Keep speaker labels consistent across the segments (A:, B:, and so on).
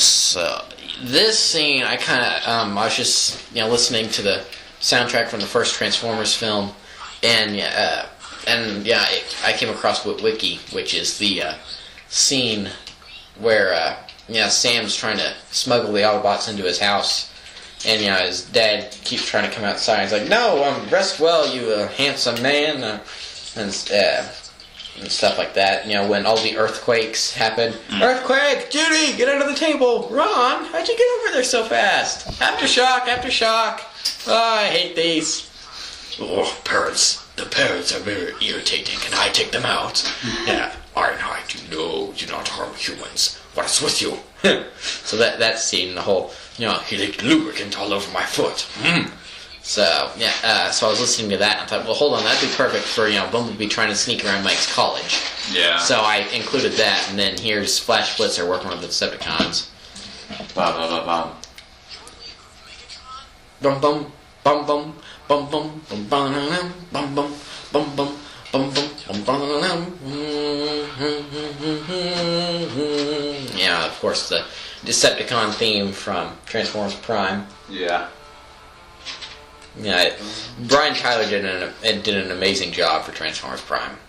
A: So this scene, I kind of I was just listening to the soundtrack from the first Transformers film, and I came across Wiki, which is the scene where Sam's trying to smuggle the Autobots into his house, and his dad keeps trying to come outside. He's like, "No, rest well, you handsome man," and stuff like that. When all the earthquakes happen. Earthquake! Judy, get under the table! Ron, how'd you get over there so fast? Aftershock, aftershock! Oh, I hate these. Oh, parrots. The parrots are very irritating. Can I take them out? Yeah. Ironhide, do not harm humans. What is with you? So that scene, the whole, he leaked lubricant all over my foot. So I was listening to that, and I thought, well, hold on, that'd be perfect for, Bumblebee trying to sneak around Mike's college.
B: Yeah.
A: So I included that, and then here's Flash Blitzer working with the Decepticons.
B: Bum, bum, bum, bum.
A: Bum, bum, bum, bum, bum, bum, bum, bum, bum, bum, bum, bum, bum, bum, bum, of course, the Decepticon theme from Transformers Prime.
B: Yeah.
A: Yeah, Brian Tyler did an amazing job for Transformers Prime.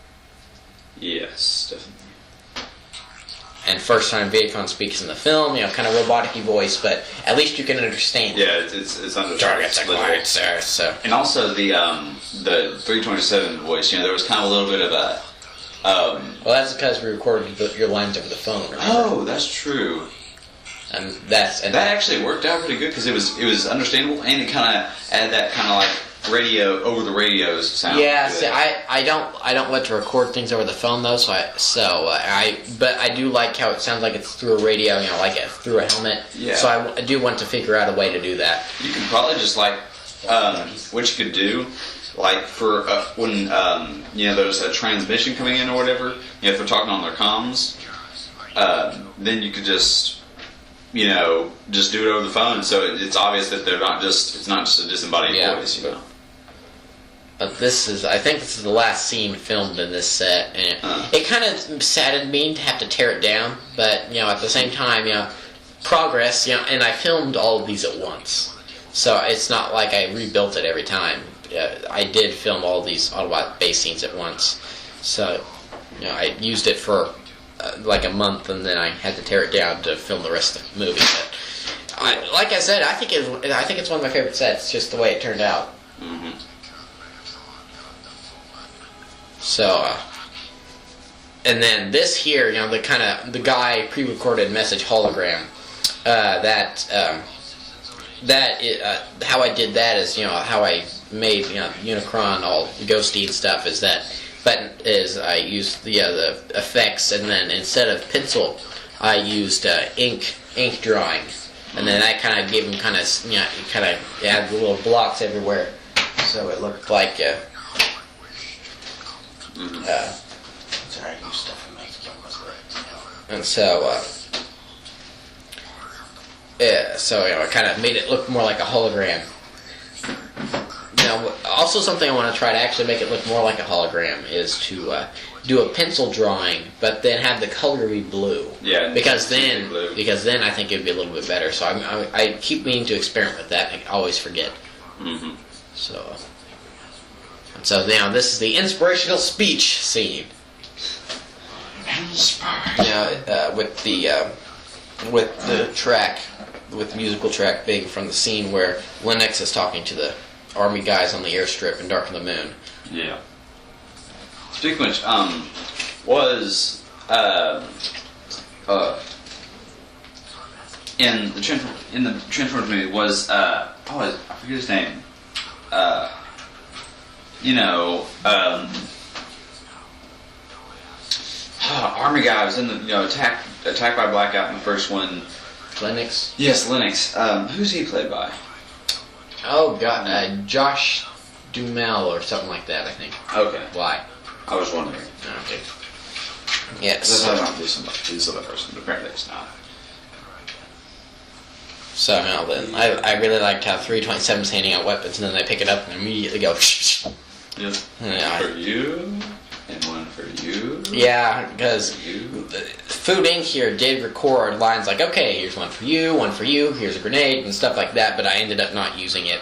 B: Yes, definitely.
A: And first time Viacom speaks in the film, kind of robotic-y voice, but at least you can understand.
B: Yeah, it's understandable.
A: Targets acquired, sir. So.
B: And also the 327 voice, there was kind of a little bit of a.
A: Well, that's because we recorded your lines over the phone. Remember?
B: Oh, that's true.
A: And
B: that actually worked out pretty good because it was understandable, and it kind of added that kind of like radio over the radio sound.
A: Yeah, see, I don't like to record things over the phone though, but I do like how it sounds like it's through a radio, like it through a helmet.
B: Yeah.
A: So I do want to figure out a way to do that.
B: You could probably just what you could do, like for when there's a transmission coming in or whatever, if they're talking on their comms, then you could just just do it over the phone, so it's obvious that it's not just a disembodied voice,
A: But I think this is the last scene filmed in this set, and it kind of saddened me to have to tear it down, but, at the same time, progress, and I filmed all of these at once, so it's not like I rebuilt it every time. I did film all these Autobot base scenes at once, so, I used it for like a month, and then I had to tear it down to film the rest of the movie. But like I said, I think it's one of my favorite sets, just the way it turned out.
B: Mm-hmm.
A: So, and then this here, the guy pre-recorded message hologram. How I did that is, how I made Unicron all ghosty and stuff. I used the effects, and then instead of pencil, I used ink drawing, and then that kind of gave him kind of add the little blocks everywhere, so it looked like. Sorry, I used stuff from my and so I kind of made it look more like a hologram. Also something I want to try to actually make it look more like a hologram is to do a pencil drawing, but then have the color be blue.
B: Yeah.
A: Because then I think it would be a little bit better. So I keep meaning to experiment with that, and I always forget.
B: Mm-hmm.
A: So now this is the inspirational speech scene. With the musical track being from the scene where Lennox is talking to the army guys on the airstrip in Dark of the Moon.
B: Yeah. Speaking of which, in the Transformers movie was I forget his name. Army guy was in the attacked by Blackout in the first one.
A: Lennox?
B: Yes, Lennox. Who's he played by?
A: Oh God, Josh Duhamel or something like that, I think.
B: Okay.
A: Why?
B: I was wondering.
A: Okay. Yes.
B: That's not this other person, but apparently it's not.
A: So now then, I really liked how 327's handing out weapons, and then they pick it up and immediately go.
B: Yes.
A: Yeah.
B: For you, and one for you.
A: Yeah, because Food Inc. here did record lines like, okay, here's one for you, here's a grenade, and stuff like that, but I ended up not using it.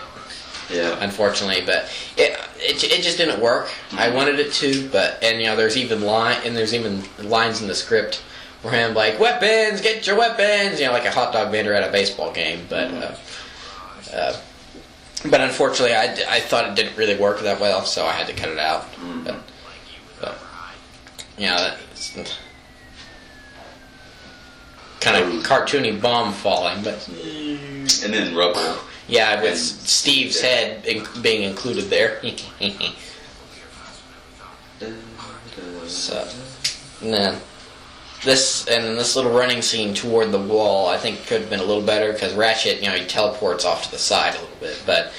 B: Yeah.
A: Unfortunately, but it just didn't work. I wanted it to, and there's even lines in the script for him like, weapons, get your weapons, like a hot dog vendor at a baseball game. But unfortunately, I thought it didn't really work that well, so I had to cut it out. But that's kind of cartoony bomb falling, but
B: and then rubble.
A: Yeah, with Steve's head being included there. So, and then this little running scene toward the wall, I think could have been a little better because Ratchet, he teleports off to the side a little bit, but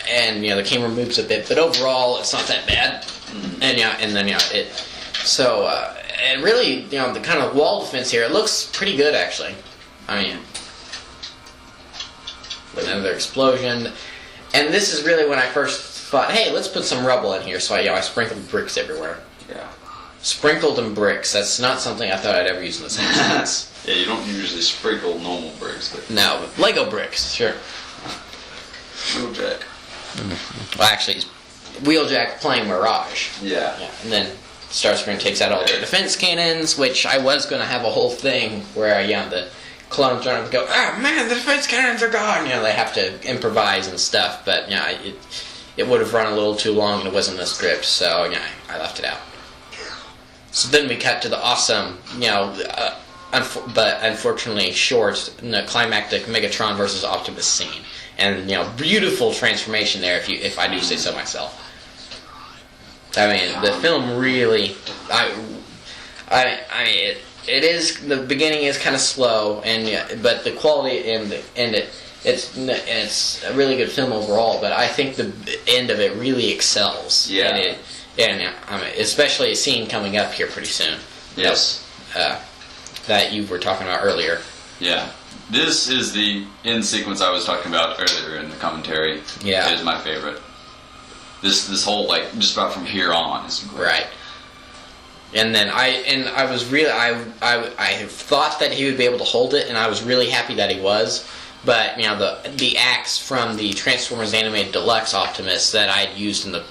A: and the camera moves a bit, but overall it's not that bad. Mm-hmm. And really, the kind of wall defense here, it looks pretty good actually. I mean. Another explosion, and this is really when I first thought, hey, let's put some rubble in here. So I sprinkled bricks everywhere.
B: Yeah,
A: sprinkled them bricks. That's not something I thought I'd ever use in this instance.
B: Yeah, you don't usually sprinkle normal bricks, but
A: no, but Lego bricks, sure.
B: Wheeljack.
A: Well, actually, it's Wheeljack playing Mirage.
B: Yeah,
A: and then Starscream takes out all their defense cannons, which I was going to have a whole thing where the clones are going to go, oh man, the defense cannons are gone. They have to improvise and stuff, but it would have run a little too long and it wasn't in the script, so I left it out. So then we cut to the awesome, but unfortunately short, climactic Megatron versus Optimus scene, and beautiful transformation there if I do say so myself. I mean, the film really, It is, the beginning is kind of slow, but the quality it's a really good film overall. But I think the end of it really excels.
B: Yeah.
A: Especially a scene coming up here pretty soon.
B: Yes.
A: That you were talking about earlier.
C: Yeah. This is the end sequence I was talking about earlier in the commentary.
A: Yeah.
C: It is my favorite. This whole just about from here on is great.
A: Right. And then I was really I thought that he would be able to hold it, and I was really happy that he was. But the axe from the Transformers Animated Deluxe Optimus that I'd used in the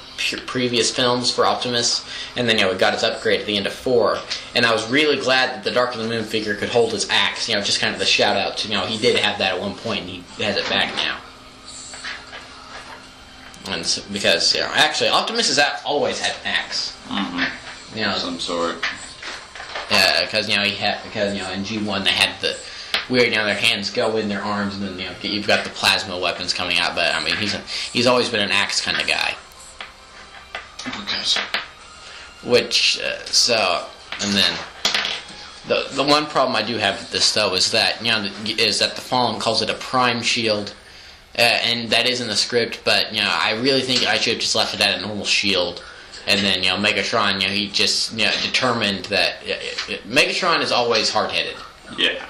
A: previous films for Optimus, and then it got its upgrade at the end of 4, and I was really glad that the Dark of the Moon figure could hold his axe. Just kind of the shout out to he did have that at one point, and he has it back now. And so, because actually Optimus has always had an axe.
C: Mm-hmm. Some sort.
A: Yeah, because in G1 they had the weird. Their hands go in their arms, and then you've got the plasma weapons coming out. But I mean, he's always been an axe kind of guy. Which and then the one problem I do have with this though is that the Fallen calls it a prime shield, and that is in the script. But I really think I should have just left it at a normal shield. And then, Megatron, he just determined that Megatron is always hard-headed.
C: Yeah.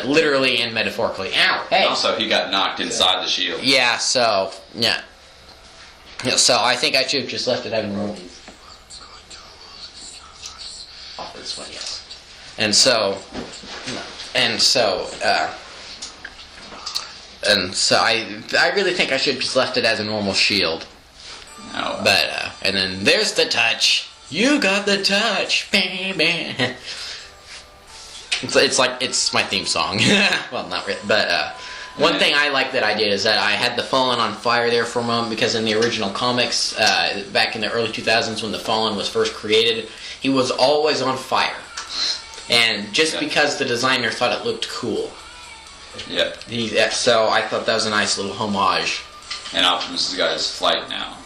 A: Literally and metaphorically. Ow! Hey!
C: Also, he got knocked inside the shield.
A: Yeah, so so I think I should have just left it at a normal. Off this one, yes. And so I really think I should have just left it as a normal shield.
C: Oh,
A: but and then there's the touch. You got the touch, baby. It's my theme song. Well, not really, but one thing I like that I did is that I had the Fallen on fire there for a moment, because in the original comics, back in the early 2000s when the Fallen was first created, he was always on fire, and just because the designer thought it looked cool.
C: Yeah.
A: So I thought that was a nice little homage.
C: And Optimus has got his flight now.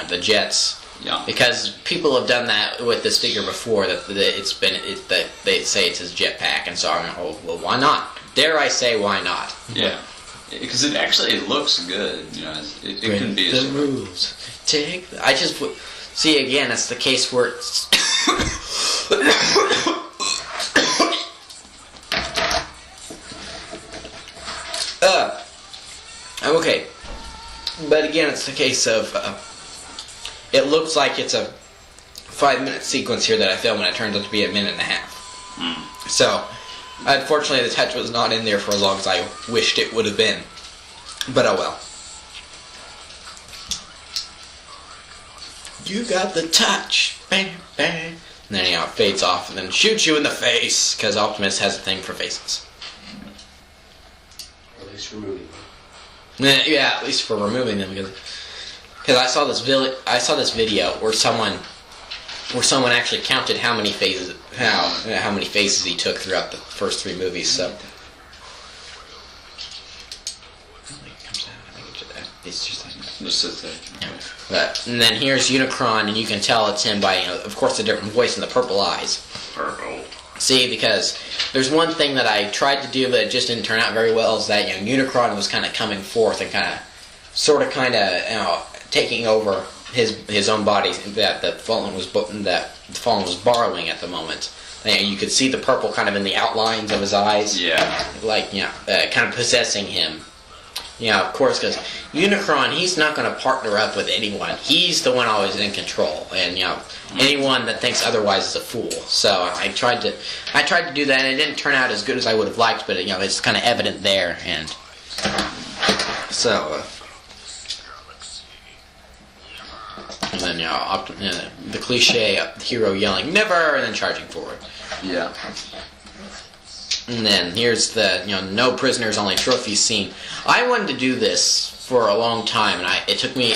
A: The jets.
C: Yeah.
A: Because people have done that with this figure before, that they say it's his jetpack, and so I'm like, oh, well, why not? Dare I say, why not?
C: Yeah. Because it looks good. It couldn't be
A: the rules. I just see again. It's the case where it's okay. But again, it's the case of it looks like it's a 5-minute sequence here that I filmed, and it turns out to be a minute and a half. So, unfortunately, the touch was not in there for as long as I wished it would have been. But oh well. You got the touch, bang, bang. And then, it fades off and then shoots you in the face, because Optimus has a thing for faces.
D: Or at least removing them.
A: Yeah, at least for removing them, because I saw this video where someone actually counted how many faces he took throughout the first 3 movies. So it's just like that.
C: Just sit there.
A: And then here's Unicron, and you can tell it's him by, of course, the different voice and the purple eyes.
C: Purple.
A: See, because there's one thing that I tried to do, but it just didn't turn out very well, is that Unicron was kind of coming forth and sort of taking over his own body that the Fallen was borrowing at the moment. You could see the purple kind of in the outlines of his eyes.
C: Yeah.
A: Kind of possessing him. Of course, because Unicron, he's not going to partner up with anyone. He's the one always in control, and anyone that thinks otherwise is a fool. So I tried to do that, and it didn't turn out as good as I would have liked. But it's kind of evident there, and so. And then the cliche hero yelling "never" and then charging forward.
C: Yeah.
A: And then here's the no prisoners, only trophies scene. I wanted to do this for a long time, and it took me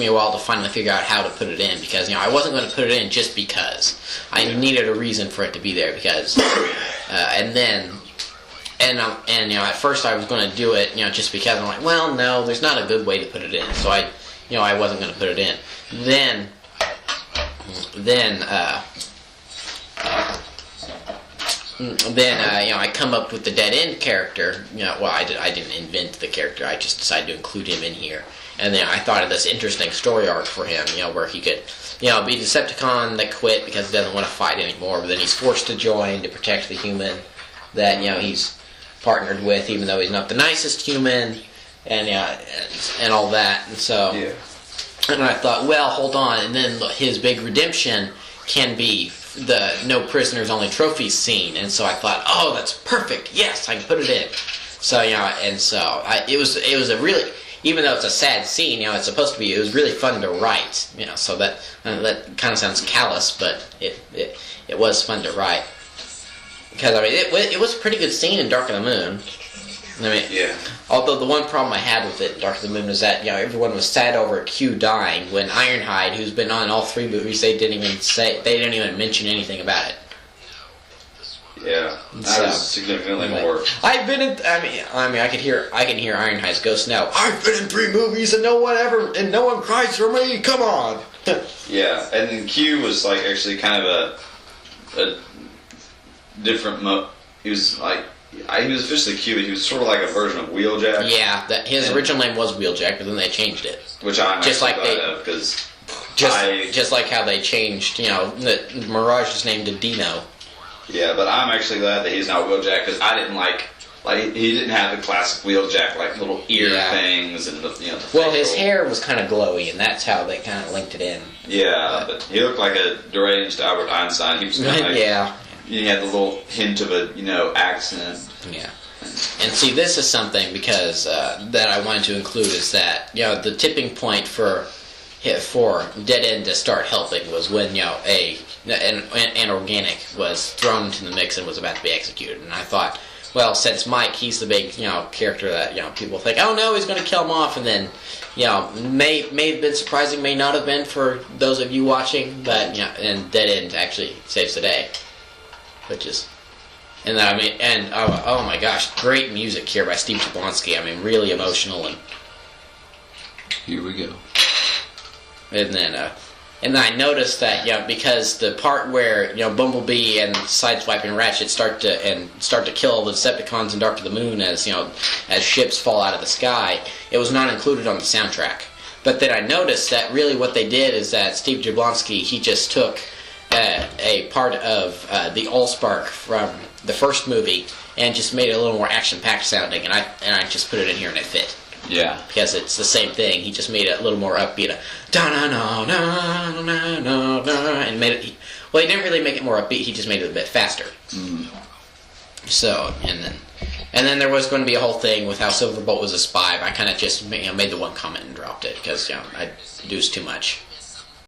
A: a while to finally figure out how to put it in, because I wasn't going to put it in just because. I needed a reason for it to be there, because at first I was going to do it just because. I'm like, well, no, there's not a good way to put it in, so I wasn't going to put it in. Then I come up with the Dead End character. I didn't invent the character. I just decided to include him in here. And then I thought of this interesting story arc for him, where he could, be a Decepticon that quit because he doesn't want to fight anymore. But then he's forced to join to protect the human that he's partnered with, even though he's not the nicest human, and and all that. And so, and I thought, well, hold on. And then his big redemption can be the no prisoners, only trophies scene. And so I thought, oh, that's perfect. Yes, I can put it in. So it was a really, even though it's a sad scene, it was really fun to write. So that kind of sounds callous, but it was fun to write, because it was a pretty good scene in Dark of the Moon. Although the one problem I had with it in Dark of the Moon was that everyone was sad over Q dying, when Ironhide, who's been on all 3 movies, they didn't even mention anything about it.
B: Yeah, that was significantly more.
A: I can hear Ironhide's ghost now. I've been in 3 movies and no one cries for me. Come on.
B: Yeah, and Q was actually kind of a different. He was officially Q, but he was sort of like a version of Wheeljack.
A: Yeah, his original name was Wheeljack, but then they changed it.
B: Which I'm
A: just like
B: because
A: just like how they changed, Mirage's name to Dino.
B: Yeah, but I'm actually glad that he's not Wheeljack, because I didn't like he didn't have the classic Wheeljack little ear things and the
A: his hair was kind of glowy, and that's how they kind of linked it in.
B: Yeah, but he looked like a deranged Albert Einstein. He was kind of he had the little hint of a accent.
A: Yeah. And see, this is something because that I wanted to include, is that the tipping point for Dead End to start helping was when an organic was thrown into the mix and was about to be executed. And I thought, well, since Mike, he's the big character that people think, oh no, he's going to kill him off, and then may have been surprising, may not have been for those of you watching, but and Dead End actually saves the day, which is. And oh my gosh, great music here by Steve Jablonsky. Really emotional, and
C: here we go.
A: And then I noticed that because the part where Bumblebee and Sideswipe and Ratchet start to kill the Decepticons in Dark of the Moon as ships fall out of the sky, it was not included on the soundtrack. But then I noticed that really what they did is that Steve Jablonsky, he just took a part of the Allspark from the first movie and just made it a little more action-packed sounding, and I just put it in here and it fit.
C: Yeah.
A: Because it's the same thing. He just made it a little more upbeat. Da-na-na-na-na-na-na, and made it Well, he didn't really make it more upbeat. He just made it a bit faster. So, and then there was going to be a whole thing with how Silverbolt was a spy. But I kind of just made the one comment and dropped it because it was too much.